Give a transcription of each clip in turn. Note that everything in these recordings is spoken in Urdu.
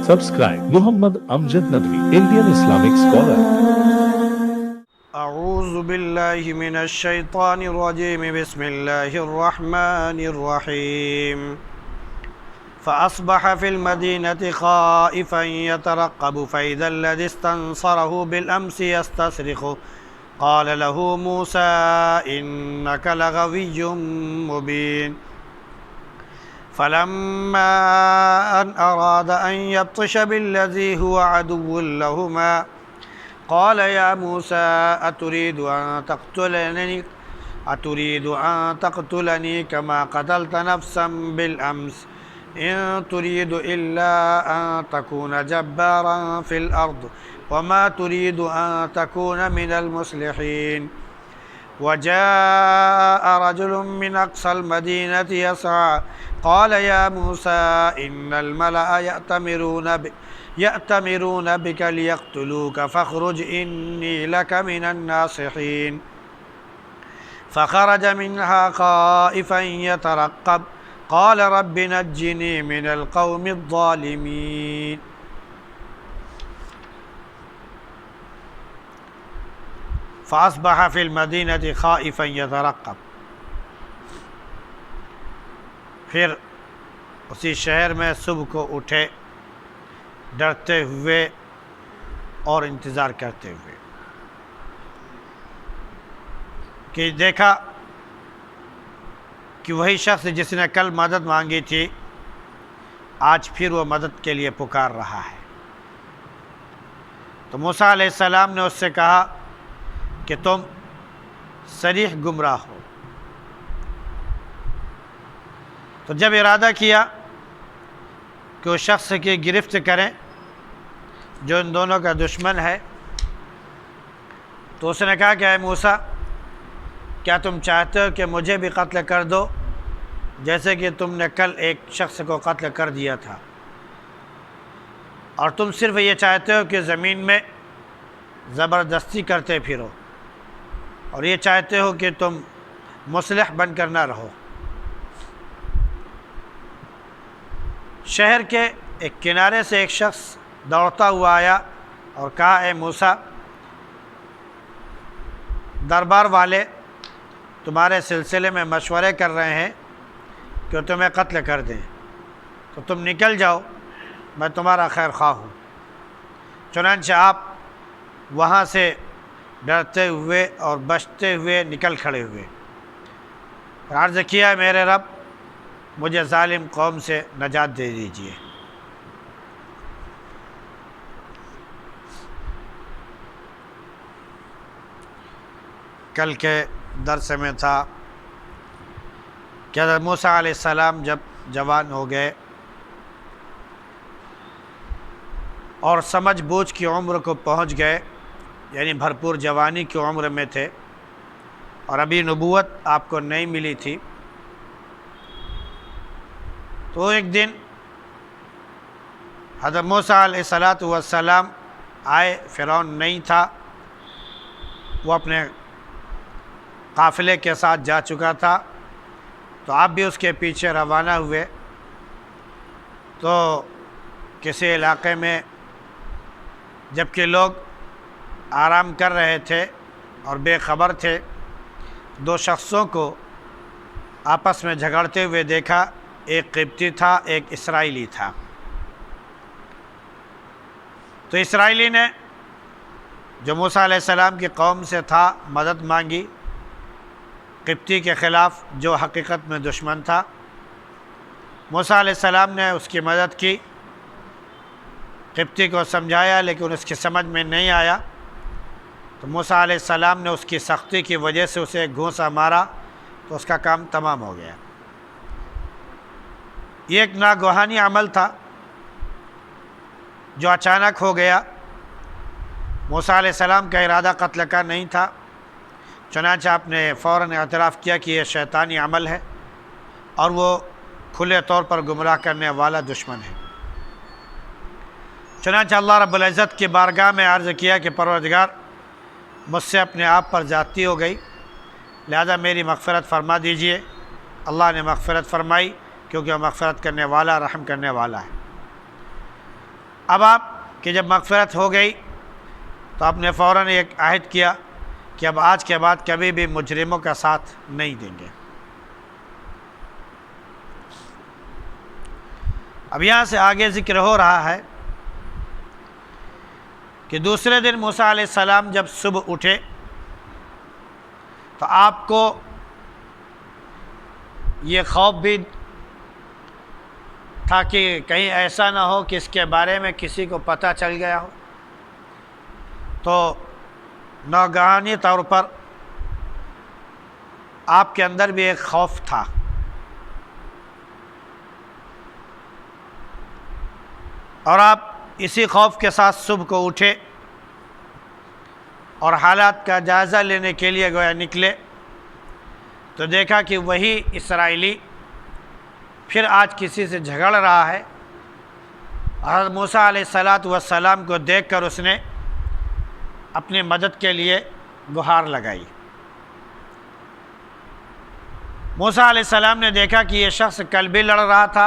Subscribe Muhammad Amjad Nadwi, Indian Islamic scholar. أعوذ بالله من الشيطان الرجيم بسم الله الرحمن الرحيم فأصبح في المدينة خائفا يترقب فإذا الذي استنصره بالأمس يستصرخه قال له موسى إنك لغوي مبين فلما أن أراد أن يبطش بالذي هو عدو لهما قال يا موسى أتريد أن تقتلني كما قتلت نفسا بالأمس إن تريد إلا أن تكون جبارا في الأرض وما تريد أن تكون من المصلحين وجاء رجل من أقصى المدينة يسعى قال يا موسى إن الملأ يأتمرون بك ليقتلوك فاخرج إني لك من الناصحين فخرج منها خائفا يترقب قال رب نجني من القوم الظالمين فأصبح في المدينة خائفا يترقب پھر اسی شہر میں صبح کو اٹھے ڈرتے ہوئے اور انتظار کرتے ہوئے کہ دیکھا کہ وہی شخص جس نے کل مدد مانگی تھی آج پھر وہ مدد کے لیے پکار رہا ہے۔ تو موسیٰ علیہ السلام نے اس سے کہا کہ تم صریح گمراہ ہو۔ تو جب ارادہ کیا کہ اس شخص کی گرفت کریں جو ان دونوں کا دشمن ہے، تو اس نے کہا کہ اے موسیٰ، کیا تم چاہتے ہو کہ مجھے بھی قتل کر دو جیسے کہ تم نے کل ایک شخص کو قتل کر دیا تھا، اور تم صرف یہ چاہتے ہو کہ زمین میں زبردستی کرتے پھرو اور یہ چاہتے ہو کہ تم مصلح بن کر نہ رہو۔ شہر کے ایک کنارے سے ایک شخص دوڑتا ہوا آیا اور کہا اے موسیٰ، دربار والے تمہارے سلسلے میں مشورے کر رہے ہیں کہ تمہیں قتل کر دیں، تو تم نکل جاؤ، میں تمہارا خیر خواہ ہوں۔ چنانچہ آپ وہاں سے ڈرتے ہوئے اور بچتے ہوئے نکل کھڑے ہوئے، عرض کیا میرے رب مجھے ظالم قوم سے نجات دے دیجیے۔ کل کے درس میں تھا کہ حضرت موسیٰ علیہ السلام جب جوان ہو گئے اور سمجھ بوجھ کی عمر کو پہنچ گئے، یعنی بھرپور جوانی کی عمر میں تھے اور ابھی نبوت آپ کو نہیں ملی تھی، تو ایک دن حضرت موسیٰ علیہ السلام آئے، فرعون نہیں تھا، وہ اپنے قافلے کے ساتھ جا چکا تھا، تو آپ بھی اس کے پیچھے روانہ ہوئے۔ تو کسی علاقے میں جبکہ لوگ آرام کر رہے تھے اور بے خبر تھے، دو شخصوں کو آپس میں جھگڑتے ہوئے دیکھا، ایک قبطی تھا ایک اسرائیلی تھا۔ تو اسرائیلی نے جو موسیٰ علیہ السلام کی قوم سے تھا مدد مانگی قبطی کے خلاف جو حقیقت میں دشمن تھا۔ موسیٰ علیہ السلام نے اس کی مدد کی، قبطی کو سمجھایا لیکن اس کی سمجھ میں نہیں آیا، تو موسیٰ علیہ السلام نے اس کی سختی کی وجہ سے اسے ایک گھونسا مارا تو اس کا کام تمام ہو گیا۔ یہ ایک ناگہانی عمل تھا جو اچانک ہو گیا۔ موسیٰ علیہ السلام کا ارادہ قتل کا نہیں تھا، چنانچہ آپ نے فوراً اعتراف کیا کہ یہ شیطانی عمل ہے اور وہ کھلے طور پر گمراہ کرنے والا دشمن ہے۔ چنانچہ اللہ رب العزت کی بارگاہ میں عرض کیا کہ پروردگار مجھ سے اپنے آپ پر زیادتی ہو گئی، لہذا میری مغفرت فرما دیجئے۔ اللہ نے مغفرت فرمائی کیونکہ وہ مغفرت کرنے والا رحم کرنے والا ہے۔ اب آپ کی جب مغفرت ہو گئی تو آپ نے فوراً ایک عہد کیا کہ اب آج کے بعد کبھی بھی مجرموں کا ساتھ نہیں دیں گے۔ اب یہاں سے آگے ذکر ہو رہا ہے کہ دوسرے دن موسیٰ علیہ السلام جب صبح اٹھے تو آپ کو یہ خوف بھی تھا کہ کہیں ایسا نہ ہو کہ اس کے بارے میں کسی کو پتہ چل گیا ہو، تو ناگہانی طور پر آپ کے اندر بھی ایک خوف تھا۔ اور آپ اسی خوف کے ساتھ صبح کو اٹھے اور حالات کا جائزہ لینے کے لیے گویا نکلے، تو دیکھا کہ وہی اسرائیلی پھر آج کسی سے جھگڑ رہا ہے۔ حضرت موسیٰ علیہ السلام کو دیکھ کر اس نے اپنی مدد کے لیے گہار لگائی۔ موسیٰ علیہ السلام نے دیکھا کہ یہ شخص کل بھی لڑ رہا تھا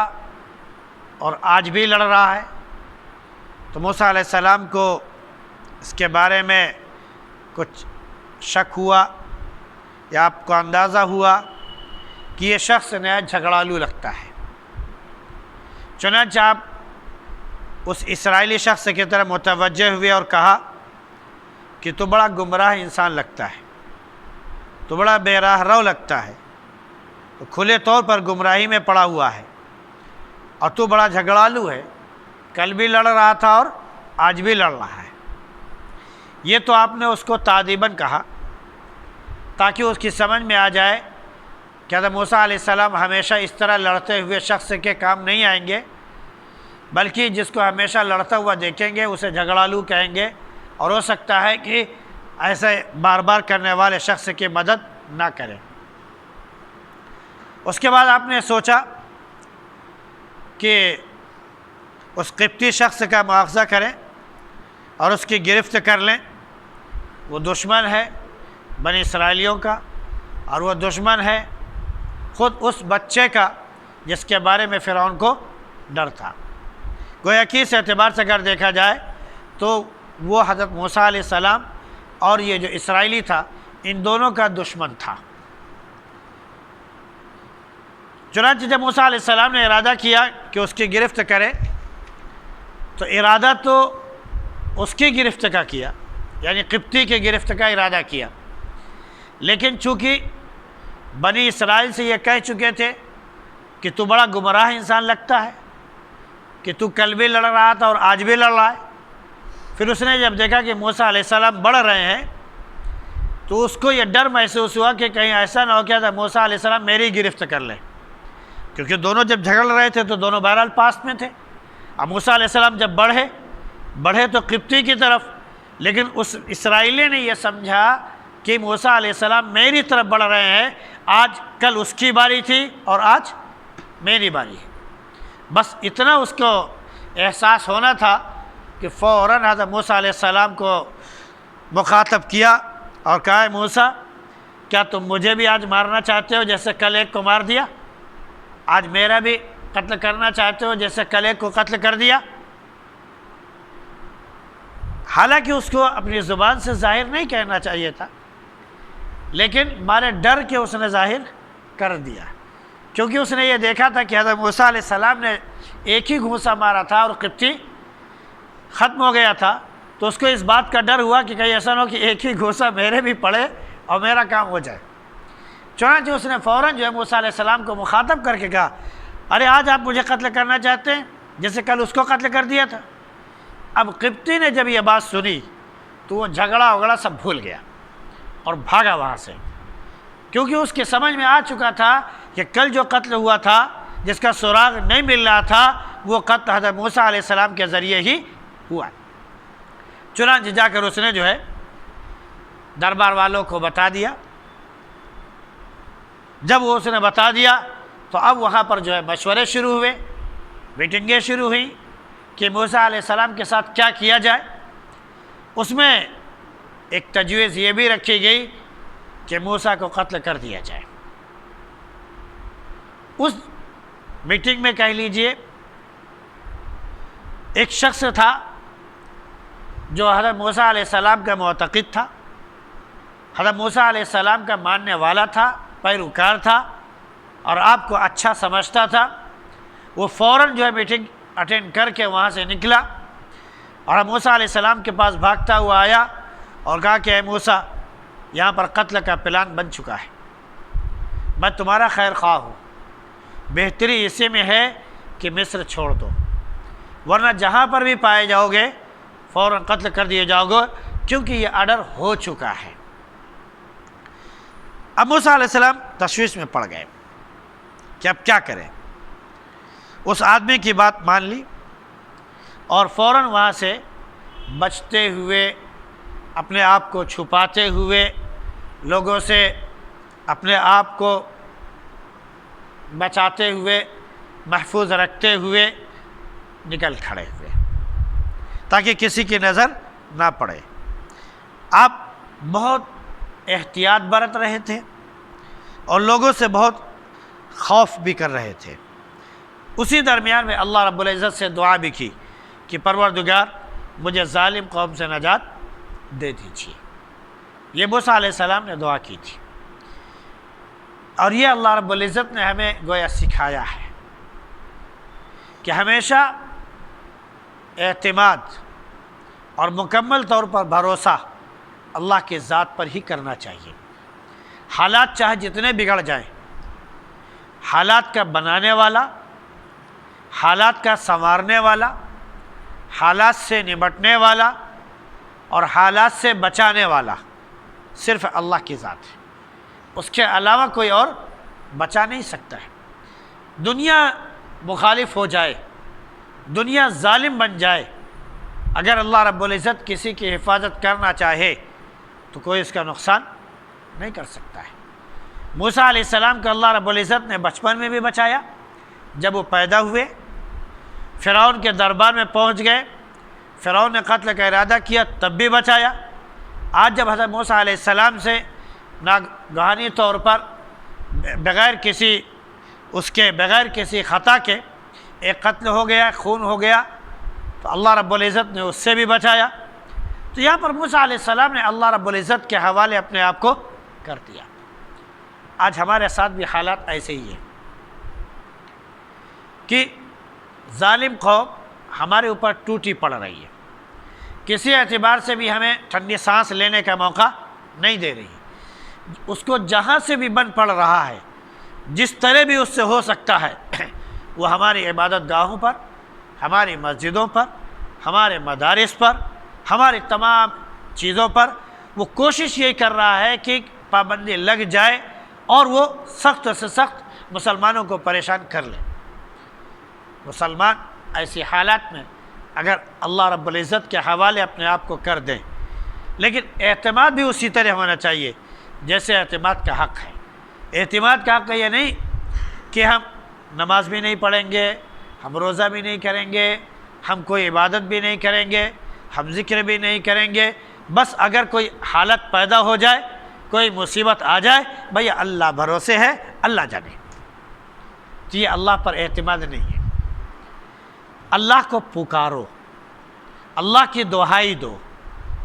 اور آج بھی لڑ رہا ہے، تو موسیٰ علیہ السلام کو اس کے بارے میں کچھ شک ہوا یا آپ کو اندازہ ہوا کہ یہ شخص نیا جھگڑالو لگتا ہے۔ چنانچہ آپ اس اسرائیلی شخص کی طرف متوجہ ہوئے اور کہا کہ تو بڑا گمراہ انسان لگتا ہے، تو بڑا بے راہ رو لگتا ہے، تو کھلے طور پر گمراہی میں پڑا ہوا ہے، اور تو بڑا جھگڑالو ہے، کل بھی لڑ رہا تھا اور آج بھی لڑ رہا ہے۔ یہ تو آپ نے اس کو تادیباً کہا تاکہ اس کی سمجھ میں آ جائے کہ حضرت موسیٰ علیہ السلام ہمیشہ اس طرح لڑتے ہوئے شخص کے کام نہیں آئیں گے، بلکہ جس کو ہمیشہ لڑتا ہوا دیکھیں گے اسے جھگڑالو کہیں گے، اور ہو سکتا ہے کہ ایسے بار بار کرنے والے شخص کی مدد نہ کریں۔ اس کے بعد آپ نے سوچا کہ اس قبطی شخص کا مواخذہ کریں اور اس کی گرفت کر لیں۔ وہ دشمن ہے بنی اسرائیلیوں کا، اور وہ دشمن ہے خود اس بچے کا جس کے بارے میں فرعون کو ڈر تھا۔ گویا کہ اس اعتبار سے اگر دیکھا جائے تو وہ حضرت موسیٰ علیہ السلام اور یہ جو اسرائیلی تھا ان دونوں کا دشمن تھا۔ چنانچہ جب موسیٰ علیہ السلام نے ارادہ کیا کہ اس کی گرفت کرے، تو ارادہ تو اس کی گرفت کا کیا، یعنی قبطی کی گرفت کا ارادہ کیا، لیکن چونکہ بنی اسرائیل سے یہ کہہ چکے تھے کہ تو بڑا گمراہ انسان لگتا ہے، کہ تو کل بھی لڑ رہا تھا اور آج بھی لڑ رہا ہے، پھر اس نے جب دیکھا کہ موسیٰ علیہ السلام بڑھ رہے ہیں تو اس کو یہ ڈر محسوس ہوا کہ کہیں ایسا نہ ہو کہ موسیٰ علیہ السلام میری گرفت کر لیں، کیونکہ دونوں جب جھگڑ رہے تھے تو دونوں بہرحال پاس میں تھے۔ اب موسیٰ علیہ السلام جب بڑھے تو قبطی کی طرف، لیکن اس اسرائیلی نے یہ سمجھا کہ موسیٰ علیہ السلام میری طرف بڑھ رہے ہیں، آج کل اس کی باری تھی اور آج میری باری ہے۔ بس اتنا اس کو احساس ہونا تھا کہ فوراً حضرت موسیٰ علیہ السلام کو مخاطب کیا اور کہا، موسیٰ کیا تم مجھے بھی آج مارنا چاہتے ہو جیسے کل ایک کو مار دیا؟ آج میرا بھی قتل کرنا چاہتے ہو جیسے کل ایک کو قتل کر دیا؟ حالانکہ اس کو اپنی زبان سے ظاہر نہیں کہنا چاہیے تھا، لیکن مارے ڈر کے اس نے ظاہر کر دیا، کیونکہ اس نے یہ دیکھا تھا کہ حضرت موسیٰ علیہ السلام نے ایک ہی گھونسا مارا تھا اور قبطی ختم ہو گیا تھا، تو اس کو اس بات کا ڈر ہوا کہ کہیں ایسا نہ ہو کہ ایک ہی گھونسا میرے بھی پڑے اور میرا کام ہو جائے۔ چنانچہ اس نے فوراً جو ہے موسیٰ علیہ السلام کو مخاطب کر کے کہا، ارے آج آپ مجھے قتل کرنا چاہتے ہیں جیسے کل اس کو قتل کر دیا تھا؟ اب قبطی نے جب یہ بات سنی تو وہ جھگڑا وگڑا سب بھول گیا اور بھاگا وہاں سے، کیونکہ اس کے سمجھ میں آ چکا تھا کہ کل جو قتل ہوا تھا جس کا سراغ نہیں مل رہا تھا وہ قتل حضرت موسیٰ علیہ السلام کے ذریعے ہی ہوا۔ چنانچہ جا کر اس نے جو ہے دربار والوں کو بتا دیا۔ جب وہ اس نے بتا دیا تو اب وہاں پر جو ہے مشورے شروع ہوئے، میٹنگیں شروع ہوئیں کہ موسیٰ علیہ السلام کے ساتھ کیا کیا جائے۔ اس میں ایک تجویز یہ بھی رکھی گئی کہ موسیٰ کو قتل کر دیا جائے۔ اس میٹنگ میں کہہ لیجئے ایک شخص تھا جو حضرت موسیٰ علیہ السلام کا معتقد تھا، حضرت موسیٰ علیہ السلام کا ماننے والا تھا، پیروکار تھا اور آپ کو اچھا سمجھتا تھا۔ وہ فوراً جو ہے میٹنگ اٹینڈ کر کے وہاں سے نکلا اور موسیٰ علیہ السلام کے پاس بھاگتا ہوا آیا اور کہا کہ اے موسیٰ، یہاں پر قتل کا پلان بن چکا ہے، میں تمہارا خیر خواہ ہوں، بہتری اسی میں ہے کہ مصر چھوڑ دو، ورنہ جہاں پر بھی پائے جاؤ گے فوراً قتل کر دیے جاؤ گے، کیونکہ یہ آرڈر ہو چکا ہے۔ اب موسیٰ علیہ السلام تشویش میں پڑ گئے کہ اب کیا کریں۔ اس آدمی کی بات مان لی اور فوراً وہاں سے بچتے ہوئے، اپنے آپ کو چھپاتے ہوئے، لوگوں سے اپنے آپ کو بچاتے ہوئے، محفوظ رکھتے ہوئے نکل کھڑے ہوئے تاکہ کسی کی نظر نہ پڑے۔ آپ بہت احتیاط برت رہے تھے اور لوگوں سے بہت خوف بھی کر رہے تھے۔ اسی درمیان میں اللہ رب العزت سے دعا بھی کی کہ پروردگار مجھے ظالم قوم سے نجات دے دیجیے۔ یہ موسیٰ علیہ السلام نے دعا کی تھی اور یہ اللہ رب العزت نے ہمیں گویا سکھایا ہے کہ ہمیشہ اعتماد اور مکمل طور پر بھروسہ اللہ کے ذات پر ہی کرنا چاہیے۔ حالات چاہے جتنے بگڑ جائیں، حالات کا بنانے والا، حالات کا سنوارنے والا، حالات سے نمٹنے والا اور حالات سے بچانے والا صرف اللہ کی ذات ہے، اس کے علاوہ کوئی اور بچا نہیں سکتا ہے۔ دنیا مخالف ہو جائے، دنیا ظالم بن جائے، اگر اللہ رب العزت کسی کی حفاظت کرنا چاہے تو کوئی اس کا نقصان نہیں کر سکتا ہے۔ موسیٰ علیہ السلام کو اللہ رب العزت نے بچپن میں بھی بچایا، جب وہ پیدا ہوئے فرعون کے دربار میں پہنچ گئے، فرعون نے قتل کا ارادہ کیا تب بھی بچایا۔ آج جب حضرت موسیٰ علیہ السلام سے ناگہانی طور پر بغیر کسی خطا کے ایک قتل ہو گیا، خون ہو گیا، تو اللہ رب العزت نے اس سے بھی بچایا۔ تو یہاں پر موسیٰ علیہ السلام نے اللہ رب العزت کے حوالے اپنے آپ کو کر دیا۔ آج ہمارے ساتھ بھی حالات ایسے ہی ہیں کہ ظالم قوم ہمارے اوپر ٹوٹی پڑ رہی ہے، کسی اعتبار سے بھی ہمیں ٹھنڈی سانس لینے کا موقع نہیں دے رہی، اس کو جہاں سے بھی بن پڑ رہا ہے، جس طرح بھی اس سے ہو سکتا ہے، وہ ہماری عبادت گاہوں پر، ہماری مسجدوں پر، ہمارے مدارس پر، ہماری تمام چیزوں پر وہ کوشش یہ کر رہا ہے کہ پابندی لگ جائے اور وہ سخت سے سخت مسلمانوں کو پریشان کر لے۔ مسلمان ایسی حالات میں اگر اللہ رب العزت کے حوالے اپنے آپ کو کر دیں، لیکن اعتماد بھی اسی طرح ہونا چاہیے جیسے اعتماد کا حق ہے۔ اعتماد کا حق یہ نہیں کہ ہم نماز بھی نہیں پڑھیں گے، ہم روزہ بھی نہیں کریں گے، ہم کوئی عبادت بھی نہیں کریں گے، ہم ذکر بھی نہیں کریں گے، بس اگر کوئی حالت پیدا ہو جائے، کوئی مصیبت آ جائے، بھئی اللہ بھروسے ہے، اللہ جانے۔ تو یہ اللہ پر اعتماد نہیں ہے۔ اللہ کو پکارو، اللہ کی دعائی دو،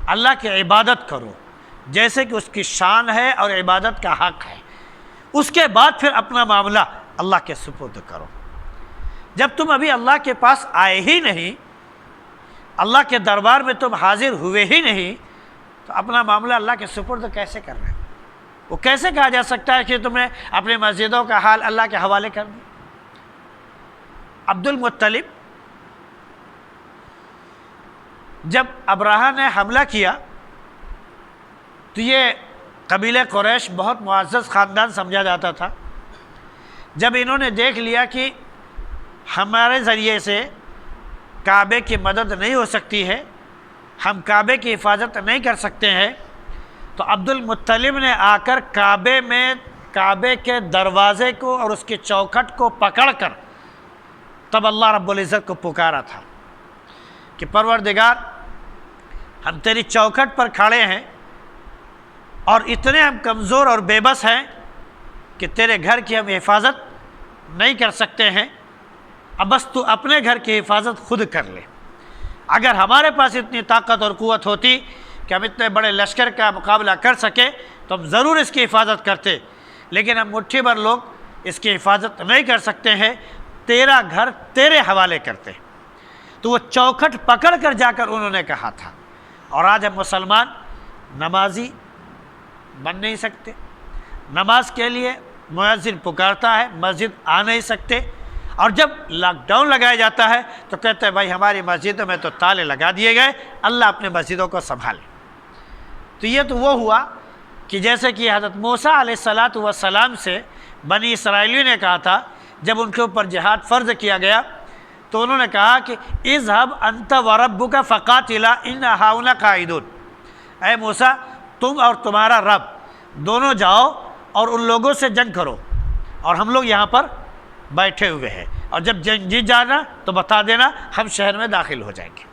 اللہ کی عبادت کرو جیسے کہ اس کی شان ہے اور عبادت کا حق ہے، اس کے بعد پھر اپنا معاملہ اللہ کے سپرد کرو۔ جب تم ابھی اللہ کے پاس آئے ہی نہیں، اللہ کے دربار میں تم حاضر ہوئے ہی نہیں، تو اپنا معاملہ اللہ کے سپرد کیسے کر رہے ہیں؟ وہ کیسے کہا جا سکتا ہے کہ تم نے اپنے مسجدوں کا حال اللہ کے حوالے کر دیا؟ عبد المطلب جب ابرہہ نے حملہ کیا تو یہ قبیلہ قریش بہت معزز خاندان سمجھا جاتا تھا۔ جب انہوں نے دیکھ لیا کہ ہمارے ذریعے سے کعبے کی مدد نہیں ہو سکتی ہے، ہم کعبے کی حفاظت نہیں کر سکتے ہیں، تو عبد المطلب نے آ کر کعبے کے دروازے کو اور اس کی چوکھٹ کو پکڑ کر تب اللہ رب العزت کو پکارا تھا کہ پروردگار ہم تیری چوکھٹ پر کھڑے ہیں اور اتنے ہم کمزور اور بے بس ہیں کہ تیرے گھر کی ہم حفاظت نہیں کر سکتے ہیں، اب بس تو اپنے گھر کی حفاظت خود کر لے۔ اگر ہمارے پاس اتنی طاقت اور قوت ہوتی کہ ہم اتنے بڑے لشکر کا مقابلہ کر سکے تو ہم ضرور اس کی حفاظت کرتے، لیکن ہم مٹھی بھر لوگ اس کی حفاظت نہیں کر سکتے ہیں، تیرا گھر تیرے حوالے کرتے۔ تو وہ چوکھٹ پکڑ کر جا کر انہوں نے کہا تھا۔ اور آج ہم مسلمان نمازی بن نہیں سکتے، نماز کے لیے مؤذن پکارتا ہے، مسجد آ نہیں سکتے، اور جب لاک ڈاؤن لگایا جاتا ہے تو کہتے ہیں بھائی ہماری مسجدوں میں تو تالے لگا دیے گئے، اللہ اپنے مسجدوں کو سنبھالے۔ تو یہ تو وہ ہوا کہ جیسے کہ حضرت موسیٰ علیہ السلام سے بنی اسرائیلیوں نے کہا تھا جب ان کے اوپر جہاد فرض کیا گیا تو انہوں نے کہا کہ اذهب انت وربک فقاتلا ان ہؤلاء قاعدون، اے موسیٰ تم اور تمہارا رب دونوں جاؤ اور ان لوگوں سے جنگ کرو، اور ہم لوگ یہاں پر بیٹھے ہوئے ہیں، اور جب جنگ جیت جانا تو بتا دینا، ہم شہر میں داخل ہو جائیں گے۔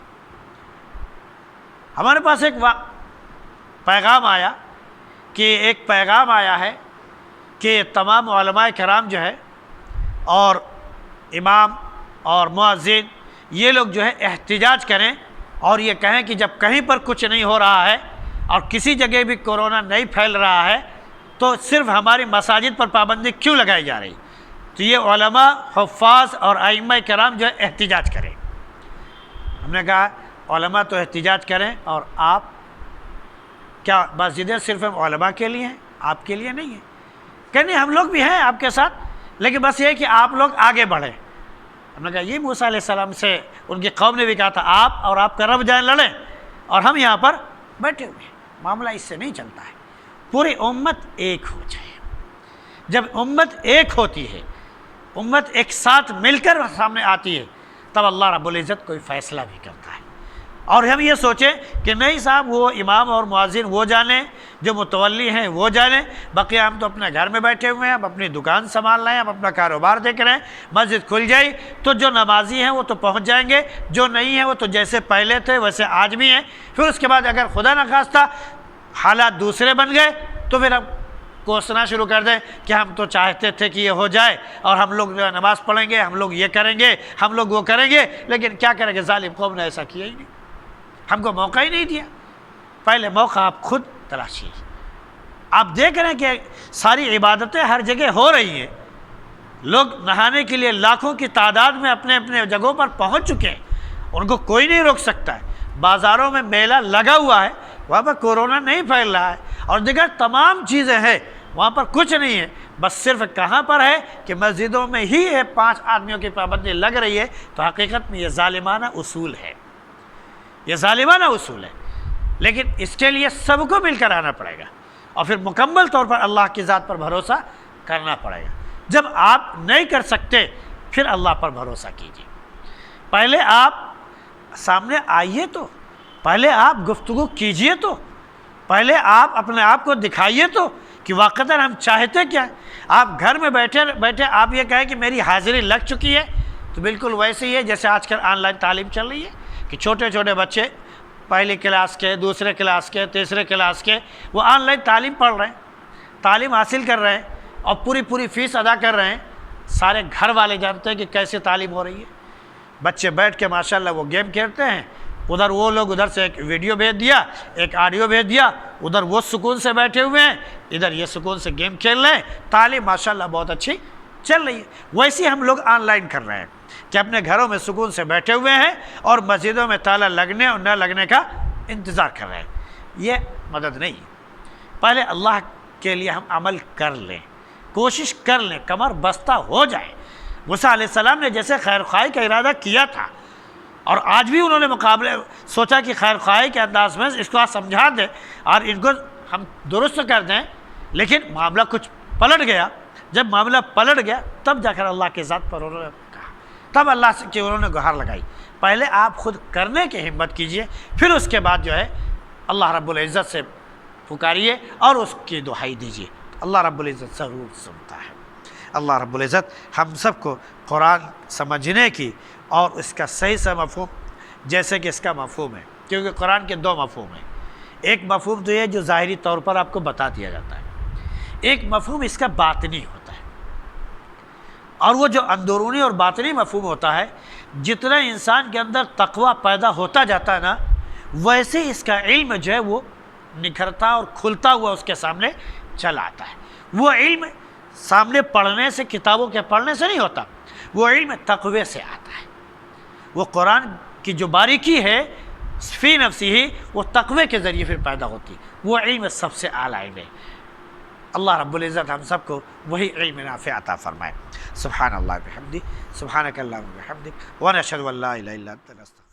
ہمارے پاس ایک پیغام آیا ہے کہ تمام علماء کرام جو ہے اور امام اور مؤذن یہ لوگ جو ہے احتجاج کریں اور یہ کہیں کہ جب کہیں پر کچھ نہیں ہو رہا ہے اور کسی جگہ بھی کورونا نہیں پھیل رہا ہے تو صرف ہماری مساجد پر پابندی کیوں لگائی جا رہی؟ تو یہ علماء، حفاظ اور ائمہ کرام جو ہے احتجاج کریں۔ ہم نے کہا علماء تو احتجاج کریں، اور آپ کیا مسجدیں صرف علماء کے لیے ہیں، آپ کے لیے نہیں ہیں؟ کہ نہیں، ہم لوگ بھی ہیں آپ کے ساتھ، لیکن بس یہ کہ آپ لوگ آگے بڑھیں۔ ہم نے کہا یہ موسیٰ علیہ السلام سے ان کی قوم نے بھی کہا تھا آپ اور آپ کا رب جائیں لڑیں، اور ہم یہاں پر بیٹھے ہوئے ہیں۔ معاملہ اس سے نہیں چلتا ہے، پوری امت ایک ہو جائے۔ جب امت ایک ہوتی ہے، امت ایک ساتھ مل کر سامنے آتی ہے، تب اللہ رب العزت کوئی فیصلہ بھی کرتا ہے۔ اور ہم یہ سوچیں کہ نہیں صاحب وہ امام اور مؤذن وہ جانیں، جو متولی ہیں وہ جانیں، بقیہ ہم تو اپنے گھر میں بیٹھے ہوئے ہیں، ہم اپنی دکان سنبھال رہے ہیں، ہم اپنا کاروبار دیکھ رہے ہیں، مسجد کھل جائے تو جو نمازی ہیں وہ تو پہنچ جائیں گے، جو نہیں ہیں وہ تو جیسے پہلے تھے ویسے آج بھی ہیں۔ پھر اس کے بعد اگر خدا نخواستہ حالات دوسرے بن گئے تو پھر ہم کوسنا شروع کر دیں کہ ہم تو چاہتے تھے کہ یہ ہو جائے، اور ہم لوگ جو ہے نماز پڑھیں گے، ہم لوگ یہ کریں گے، ہم لوگ وہ کریں گے، لیکن کیا کریں گے، ظالم قوم نے ایسا کیا ہی نہیں، ہم کو موقع ہی نہیں دیا۔ پہلے موقع آپ خود تلاشیے۔ آپ دیکھ رہے ہیں کہ ساری عبادتیں ہر جگہ ہو رہی ہیں، لوگ نہانے کے لیے لاکھوں کی تعداد میں اپنے اپنے جگہوں پر پہنچ چکے ہیں، ان کو کوئی نہیں روک سکتا ہے۔ بازاروں میں میلہ لگا ہوا ہے، وہاں پر کورونا نہیں پھیل رہا ہے، اور دیگر تمام چیزیں ہیں، وہاں پر کچھ نہیں ہے، بس صرف کہاں پر ہے کہ مسجدوں میں ہی 5 آدمیوں کی پابندی لگ رہی ہے۔ تو حقیقت میں یہ ظالمانہ اصول ہے، یہ ظالمانہ اصول ہے، لیکن اس کے لیے سب کو مل کر آنا پڑے گا، اور پھر مکمل طور پر اللہ کی ذات پر بھروسہ کرنا پڑے گا۔ جب آپ نہیں کر سکتے پھر اللہ پر بھروسہ کیجیے، پہلے آپ سامنے آئیے، تو پہلے آپ گفتگو کیجیے، تو پہلے آپ اپنے آپ کو دکھائیے تو کہ واقعتاً ہم چاہتے کیا ہیں۔ آپ گھر میں بیٹھے آپ یہ کہیں کہ میری حاضری لگ چکی ہے، تو بالکل ویسے ہی ہے جیسے آج کل آن لائن تعلیم چل رہی ہے کہ چھوٹے چھوٹے بچے پہلی کلاس کے، دوسرے کلاس کے، تیسرے کلاس کے، وہ آن لائن تعلیم پڑھ رہے ہیں، تعلیم حاصل کر رہے ہیں، اور پوری فیس ادا کر رہے ہیں۔ سارے گھر والے جانتے ہیں کہ کیسے تعلیم ہو رہی ہے۔ بچے بیٹھ کے ماشاءاللہ وہ گیم کھیلتے ہیں، ادھر وہ لوگ ادھر سے ایک ویڈیو بھیج دیا، ایک آڈیو بھیج دیا، ادھر وہ سکون سے بیٹھے ہوئے ہیں، ادھر یہ سکون سے گیم کھیل رہے ہیں۔ تعلیم ماشاءاللہ بہت اچھی چل رہی ہے۔ ویسے ہم لوگ آن لائن کر رہے ہیں کہ اپنے گھروں میں سکون سے بیٹھے ہوئے ہیں اور مسجدوں میں تالا لگنے اور نہ لگنے کا انتظار کر رہے ہیں۔ یہ مدد نہیں ہے۔ پہلے اللہ کے لیے ہم عمل کر لیں، کوشش کر لیں، کمر بستہ ہو جائے۔ موسیٰ علیہ السلام نے جیسے خیر خواہی کا ارادہ کیا تھا، اور آج بھی انہوں نے مقابلے سوچا کہ خیر خواہی کے انداز میں اس کو سمجھا دیں اور ان کو ہم درست کر دیں، لیکن معاملہ کچھ پلٹ گیا۔ جب معاملہ پلٹ گیا تب جا کر اللہ کے ذات پر انہوں نے کہا، تب اللہ سے کہ انہوں نے گہار لگائی۔ پہلے آپ خود کرنے کی ہمت کیجئے، پھر اس کے بعد جو ہے اللہ رب العزت سے پکاریے اور اس کی دعائی دیجئے، اللہ رب العزت ضرور سنتا ہے۔ اللہ رب العزت ہم سب کو قرآن سمجھنے کی اور اس کا صحیح سے مفہوم، جیسے کہ اس کا مفہوم ہے، کیونکہ قرآن کے 2 مفہوم ہیں۔ ایک مفہوم تو یہ جو ظاہری طور پر آپ کو بتا دیا جاتا ہے، ایک مفہوم اس کا باطنی ہوتا ہے، اور وہ جو اندرونی اور باطنی مفہوم ہوتا ہے جتنا انسان کے اندر تقوی پیدا ہوتا جاتا ہے نا، ویسے اس کا علم جو ہے وہ نکھرتا اور کھلتا ہوا اس کے سامنے چل آتا ہے۔ وہ علم سامنے پڑھنے سے، کتابوں کے پڑھنے سے نہیں ہوتا، وہ علم تقوی سے آتا ہے۔ وہ قرآن کی جو باریکی ہے فی نفسی ہی، وہ تقوی کے ذریعے پھر پیدا ہوتی ہے۔ وہ علم سب سے اعلیٰ علم ہے۔ اللہ رب العزت ہم سب کو وہی علم نافع عطا فرمائے۔ سبحان اللہ بحمدہ، سبحانک اللہم وبحمدک، ونشہد ان لا الہ الا انت نستغفرک۔